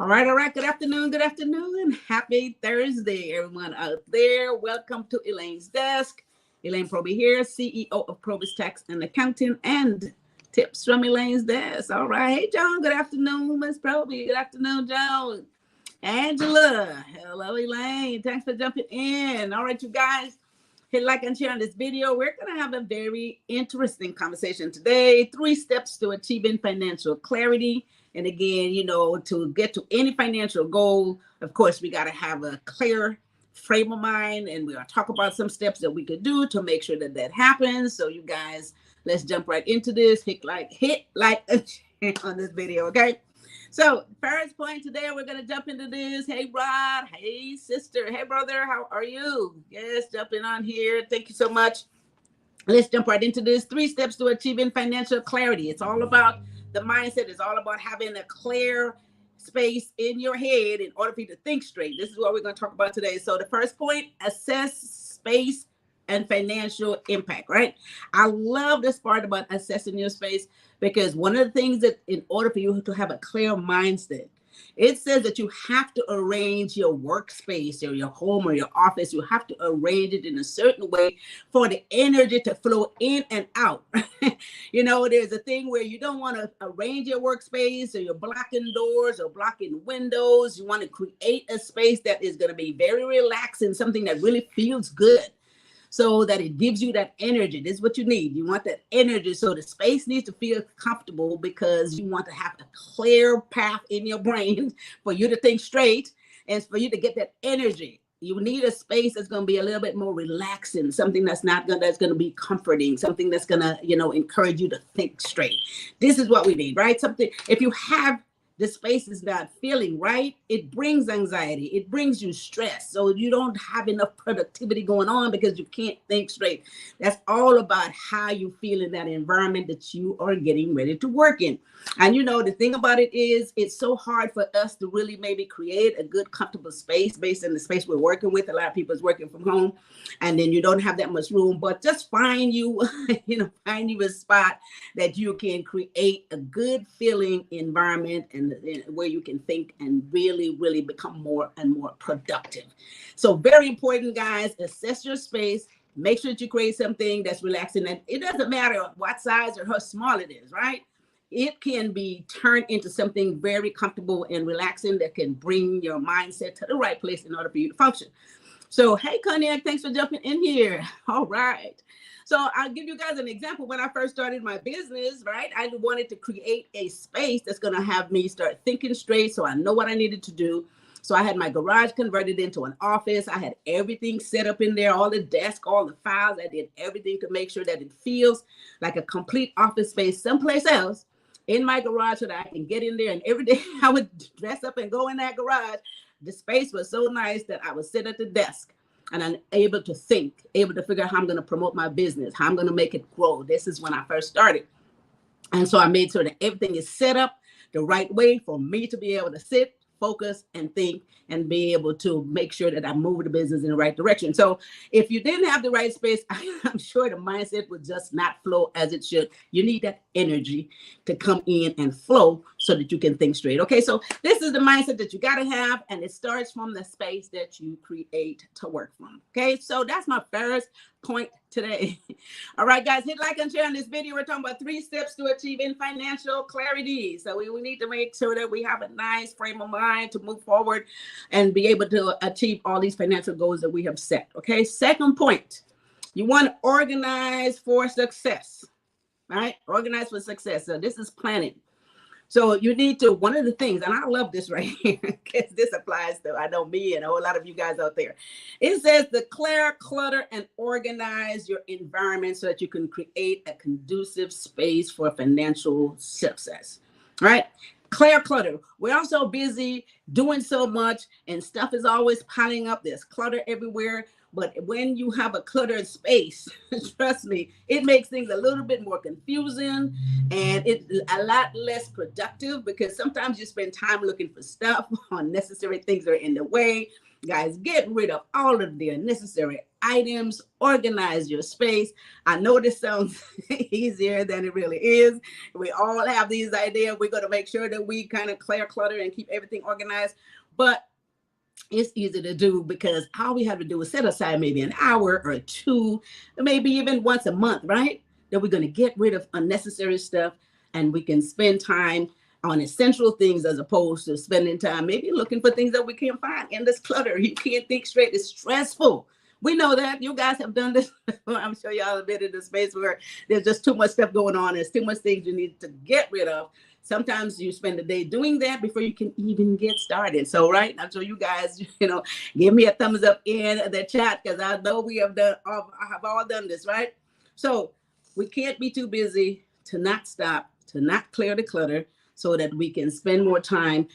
All right. Good afternoon. Good afternoon. Happy Thursday, everyone out there. Welcome to Elaine's Desk. Elaine Proby here, CEO of Proby's Tax and Accounting, and tips from Elaine's Desk. All right. Hey, John. Good afternoon, Miss Proby. Good afternoon, John. Angela. Hello, Elaine. Thanks for jumping in. All right, you guys. Hit like and share on this video. We're going to have a very interesting conversation today. 3 steps to achieving financial clarity. And again, to get to any financial goal, of course, we got to have a clear frame of mind. And we're going to talk about some steps that we could do to make sure that that happens. So you guys, let's jump right into this. Hit like and share on this video, okay? So first point today, we're going to jump into this. Hey, Rod. Hey, sister. Hey, brother. How are you? Yes, jumping on here. Thank you so much. Let's jump right into this. 3 steps to achieving financial clarity. It's all about the mindset. Is all about having a clear space in your head in order for you to think straight. This is what we're going to talk about today. So the first point, assess space and financial impact, right? I love this part about assessing your space because one of the things that in order for you to have a clear mindset, it says that you have to arrange your workspace or your home or your office. You have to arrange it in a certain way for the energy to flow in and out. There's a thing where you don't want to arrange your workspace or you're blocking doors or blocking windows. You want to create a space that is going to be very relaxing, something that really feels good, so that it gives you that energy. This is what you need. You want that energy. So the space needs to feel comfortable because you want to have a clear path in your brain for you to think straight and for you to get that energy. You need a space that's going to be a little bit more relaxing, something that's going to be comforting, something that's going to, encourage you to think straight. This is what we need, right? Something, if you have the space is not feeling right, it brings anxiety. It brings you stress. So you don't have enough productivity going on because you can't think straight. That's all about how you feel in that environment that you are getting ready to work in. And the thing about it is it's so hard for us to really maybe create a good, comfortable space based on the space we're working with. A lot of people is working from home and then you don't have that much room, but just find you, find you a spot that you can create a good feeling environment and where you can think and really, really become more and more productive. So very important, guys, assess your space. Make sure that you create something that's relaxing. And it doesn't matter what size or how small it is, right? It can be turned into something very comfortable and relaxing that can bring your mindset to the right place in order for you to function. So, hey, Cognac, thanks for jumping in here. All right. So I'll give you guys an example. When I first started my business, right, I wanted to create a space that's going to have me start thinking straight so I know what I needed to do. So I had my garage converted into an office. I had everything set up in there, all the desk, all the files. I did everything to make sure that it feels like a complete office space someplace else in my garage so that I can get in there. And every day I would dress up and go in that garage. The space was so nice that I would sit at the desk and I'm able to think, able to figure out how I'm going to promote my business, how I'm going to make it grow. This is when I first started. And so I made sure that everything is set up the right way for me to be able to sit, focus, and think, and be able to make sure that I move the business in the right direction. So if you didn't have the right space, I'm sure the mindset would just not flow as it should. You need that energy to come in and flow so that you can think straight. Okay, so this is the mindset that you got to have, and it starts from the space that you create to work from. Okay, so that's my first point today. All right, guys, hit like and share on this video. We're talking about 3 steps to achieving financial clarity. So we need to make sure that we have a nice frame of mind to move forward and be able to achieve all these financial goals that we have set. Okay, second point, you want to organize for success, right? Organize for success. So this is planning. So you need to, one of the things, and I love this right here, because this applies to, I know me and a whole lot of you guys out there. It says to clear, clutter, and organize your environment so that you can create a conducive space for financial success, right? Clear, clutter. We're also busy doing so much and stuff is always piling up. There's clutter everywhere. But when you have a cluttered space, trust me, it makes things a little bit more confusing and it's a lot less productive because sometimes you spend time looking for stuff, unnecessary things are in the way. Guys, get rid of all of the unnecessary items, organize your space. I know this sounds easier than it really is. We all have these ideas. We're going to make sure that we kind of clear clutter and keep everything organized. But it's easy to do because all we have to do is set aside maybe an hour or two, maybe even once a month, right? That we're going to get rid of unnecessary stuff and we can spend time on essential things as opposed to spending time maybe looking for things that we can't find in this clutter. You can't think straight. It's stressful. We know that. You guys have done this. I'm sure y'all have been in the space where there's just too much stuff going on. There's too much things you need to get rid of. Sometimes you spend the day doing that before you can even get started. So, right, I'm sure you guys, give me a thumbs up in the chat because I know we have all done this, right? So we can't be too busy to not stop, to not clear the clutter so that we can spend more time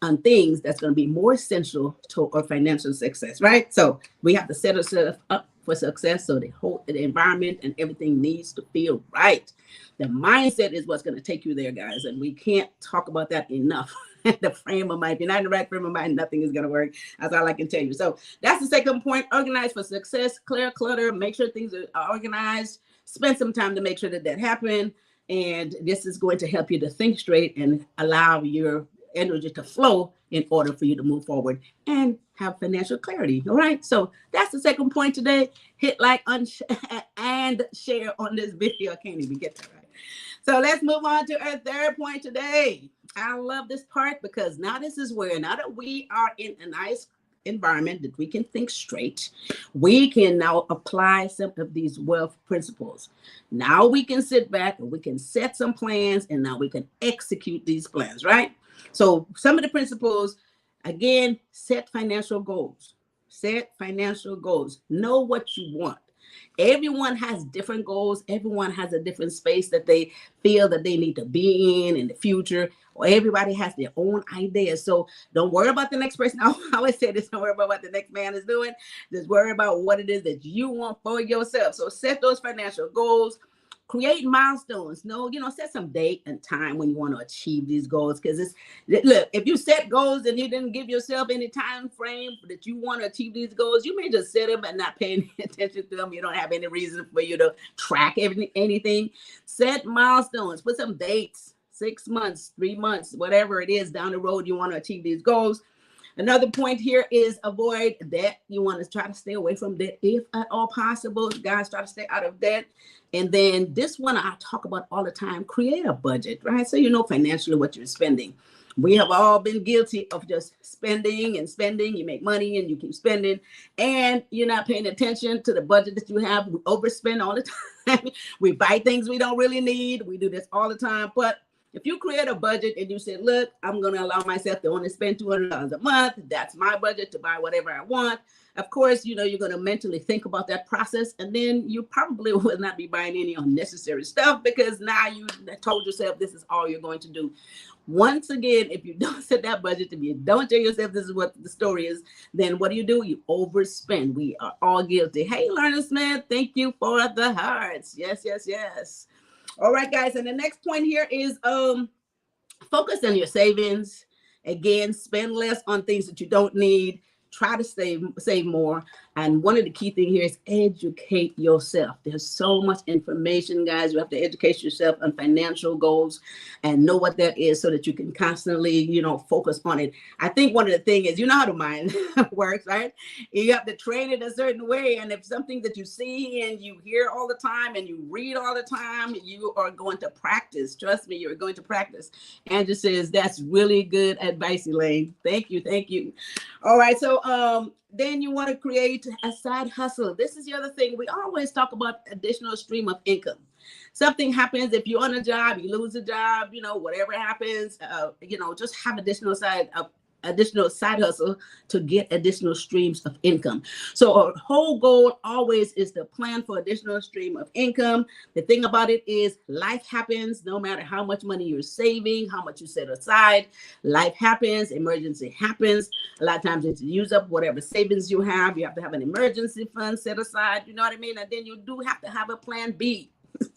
on things that's going to be more essential to our financial success, right? So we have to set ourselves up for success. So the environment and everything needs to feel right. The mindset is what's going to take you there, guys. And we can't talk about that enough. The frame of mind. If you're not in the right frame of mind, nothing is going to work. That's all I can tell you. So that's the second point. Organize for success, clear clutter, make sure things are organized. Spend some time to make sure that happens. And this is going to help you to think straight and allow your energy to flow in order for you to move forward and have financial clarity. All right. So that's the second point today. Hit like and share on this video. I can't even get that right. So let's move on to our third point today. I love this part because now this is where, now that we are in a nice environment that we can think straight, we can now apply some of these wealth principles. Now we can sit back and we can set some plans and now we can execute these plans, right? So some of the principles, again, set financial goals. Set financial goals. Know what you want. Everyone has different goals. Everyone has a different space that they feel that they need to be in the future. Or everybody has their own ideas. So don't worry about the next person. I always say this, don't worry about what the next man is doing. Just worry about what it is that you want for yourself. So set those financial goals. Create milestones. Set some date and time when you want to achieve these goals. Because look, if you set goals and you didn't give yourself any time frame that you want to achieve these goals, you may just set them and not pay any attention to them. You don't have any reason for you to track anything. Set milestones. Put some dates, 6 months, 3 months, whatever it is down the road you want to achieve these goals. Another point here is avoid debt. You want to try to stay away from debt if at all possible. Guys, try to stay out of debt. And then this one I talk about all the time, create a budget, right? So you know financially what you're spending. We have all been guilty of just spending and spending. You make money and you keep spending and you're not paying attention to the budget that you have. We overspend all the time. We buy things we don't really need. We do this all the time. But if you create a budget and you say, look, I'm going to allow myself to only spend $200 a month. That's my budget to buy whatever I want. Of course, you're going to mentally think about that process. And then you probably will not be buying any unnecessary stuff because now you told yourself this is all you're going to do. Once again, if you don't set that budget, if you don't tell yourself this is what the story is, then what do? You overspend. We are all guilty. Hey, Lerner Smith, thank you for the hearts. Yes, yes, yes. All right, guys. And the next point here is focus on your savings. Again, spend less on things that you don't need. Try to save more. And one of the key things here is educate yourself. There's so much information, guys. You have to educate yourself on financial goals and know what that is so that you can constantly, focus on it. I think one of the things is, how the mind works, right? You have to train it a certain way. And if something that you see and you hear all the time and you read all the time, you are going to practice. Trust me, you're going to practice. Andrew says, that's really good advice, Elaine. Thank you. Thank you. All right. So, then you want to create a side hustle. This is the other thing. We always talk about additional stream of income. Something happens if you're on a job, you lose a job, whatever happens, just have additional side hustle to get additional streams of income. So our whole goal always is to plan for additional stream of income. The thing about it is life happens no matter how much money you're saving, how much you set aside. Life happens, emergency happens. A lot of times it's use up whatever savings you have. You have to have an emergency fund set aside, you know what I mean? And then you do have to have a plan B.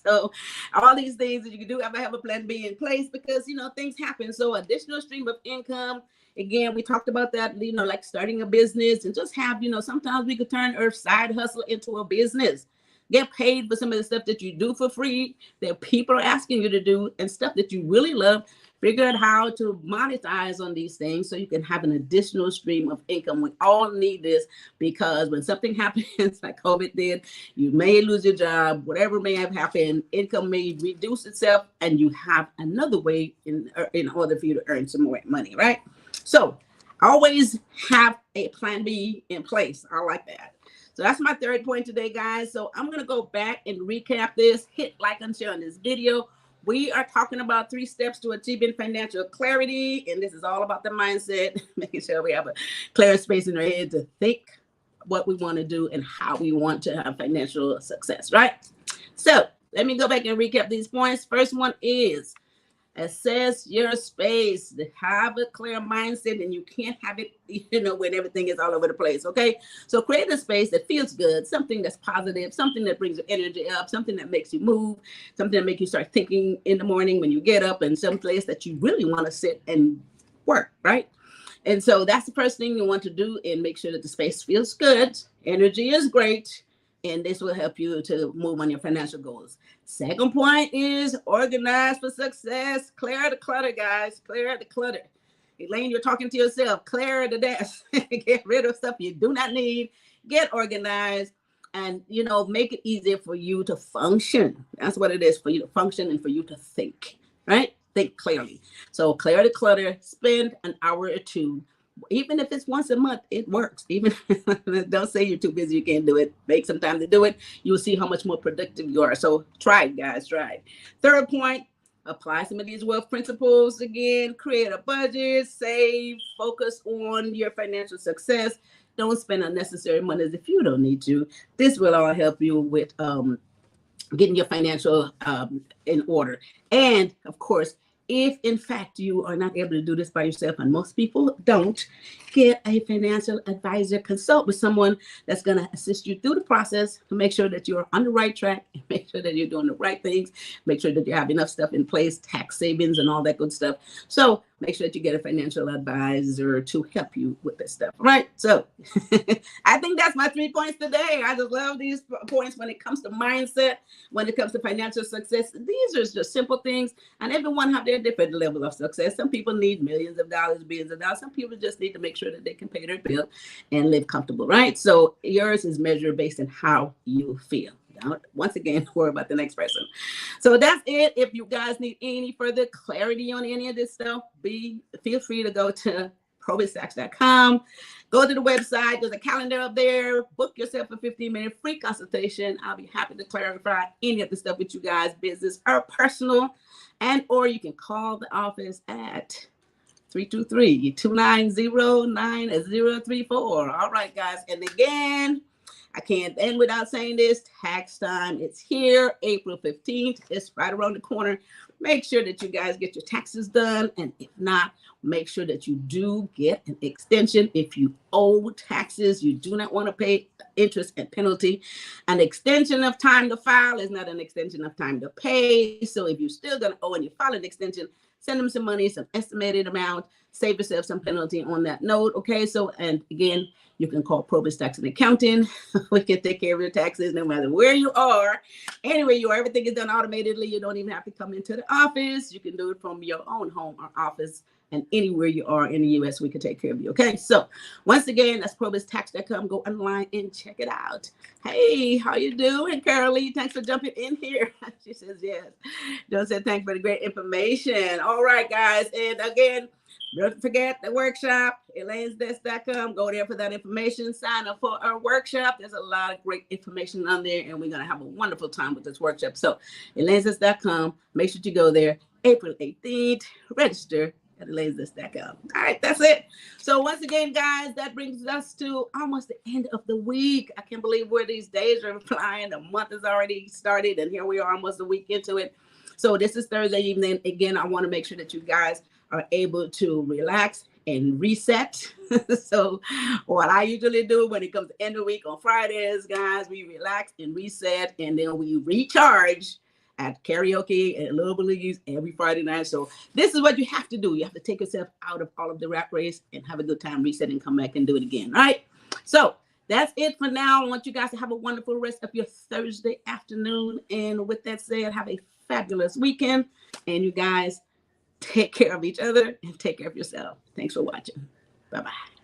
So all these things that you do have to have a plan B in place because, things happen. So additional stream of income. Again, we talked about that, like starting a business and just have, sometimes we could turn our side hustle into a business. Get paid for some of the stuff that you do for free that people are asking you to do and stuff that you really love. Figure out how to monetize on these things so you can have an additional stream of income. We all need this because when something happens like COVID did, you may lose your job, whatever may have happened, income may reduce itself, and you have another way in order for you to earn some more money, right? So always have a plan B in place. I like that. So that's my third point today, guys. So I'm going to go back and recap this. Hit like and share on this video. We are talking about 3 steps to achieving financial clarity. And this is all about the mindset, making sure we have a clear space in our head to think what we want to do and how we want to have financial success, right? So let me go back and recap these points. First one is assess your space. Have a clear mindset, and you can't have it, when everything is all over the place. Okay, so create a space that feels good, something that's positive, something that brings your energy up, something that makes you move, something that makes you start thinking in the morning when you get up, and some place that you really want to sit and work, right? And so that's the first thing you want to do, and make sure that the space feels good. Energy is great, and this will help you to move on your financial goals. Second point is organize for success. Clear the clutter, guys. Clear the clutter. Elaine, you're talking to yourself. Clear the desk. Get rid of stuff you do not need. Get organized and, make it easier for you to function. That's what it is, for you to function and for you to think, right? Think clearly. So clear the clutter. Spend an hour or two. Even if it's once a month, it works. Even don't say you're too busy, you can't do it. Make some time to do it. You'll see how much more productive you are. So try it, guys. Try it. Third point, apply some of these wealth principles. Again, create a budget, save, focus on your financial success. Don't spend unnecessary money if you don't need to. This will all help you with getting your financial in order. And of course, if in fact you are not able to do this by yourself, and most people don't, get a financial advisor, consult with someone that's going to assist you through the process to make sure that you're on the right track, and make sure that you're doing the right things, make sure that you have enough stuff in place, tax savings and all that good stuff. So make sure that you get a financial advisor to help you with this stuff, right? So I think that's my 3 points today. I just love these points when it comes to mindset, when it comes to financial success. These are just simple things, and everyone have their different level of success. Some people need millions of dollars, billions of dollars. Some people just need to make sure that they can pay their bill and live comfortable, right? So yours is measured based on how you feel. Don't, once again, worry about the next person. So that's it. If you guys need any further clarity on any of this stuff, feel free to go to ProbyStacks.com. Go to the website. There's a calendar up there. Book yourself a 15-minute free consultation. I'll be happy to clarify any of the stuff with you guys, business or personal. And or you can call the office at 323-290-9034. All right, guys. And again, I can't end without saying this. Tax time. It's here, April 15th. It's right around the corner. Make sure that you guys get your taxes done. And if not, make sure that you do get an extension. If you owe taxes, you do not want to pay interest and penalty. An extension of time to file is not an extension of time to pay. So if you're still going to owe and you file an extension, send them some money, some estimated amount, save yourself some penalty on that note. Okay. So, and again, you can call Proby Tax and Accounting. We can take care of your taxes no matter where you are. Anywhere you are, everything is done automatically. You don't even have to come into the office. You can do it from your own home or office, and anywhere you are in the U.S., we can take care of you. Okay. So once again, that's ProbyStax.com. Go online and check it out. Hey, how you doing, Curly? Thanks for jumping in here. She says yes. Don't say thanks for the great information. All right, guys. And again, don't forget the workshop, Elaine'sDesk.com. Go there for that information. Sign up for our workshop. There's a lot of great information on there, and we're going to have a wonderful time with this workshop. So Elaine'sDesk.com. Make sure you go there. April 18th. Register at Elaine'sDesk.com. All right, that's it. So once again, guys, that brings us to almost the end of the week. I can't believe where these days are flying. The month has already started, and here we are almost a week into it. So this is Thursday evening. Again, I want to make sure that you guys are able to relax and reset. So what I usually do when it comes to end of the week on Fridays, guys, we relax and reset, and then we recharge at karaoke and Little Believes every Friday night. So this is what you have to do. You have to take yourself out of all of the rat race and have a good time, reset, and come back and do it again. All right. So that's it for now. I want you guys to have a wonderful rest of your Thursday afternoon. And with that said, have a fabulous weekend. And you guys take care of each other and take care of yourself. Thanks for watching. Bye-bye.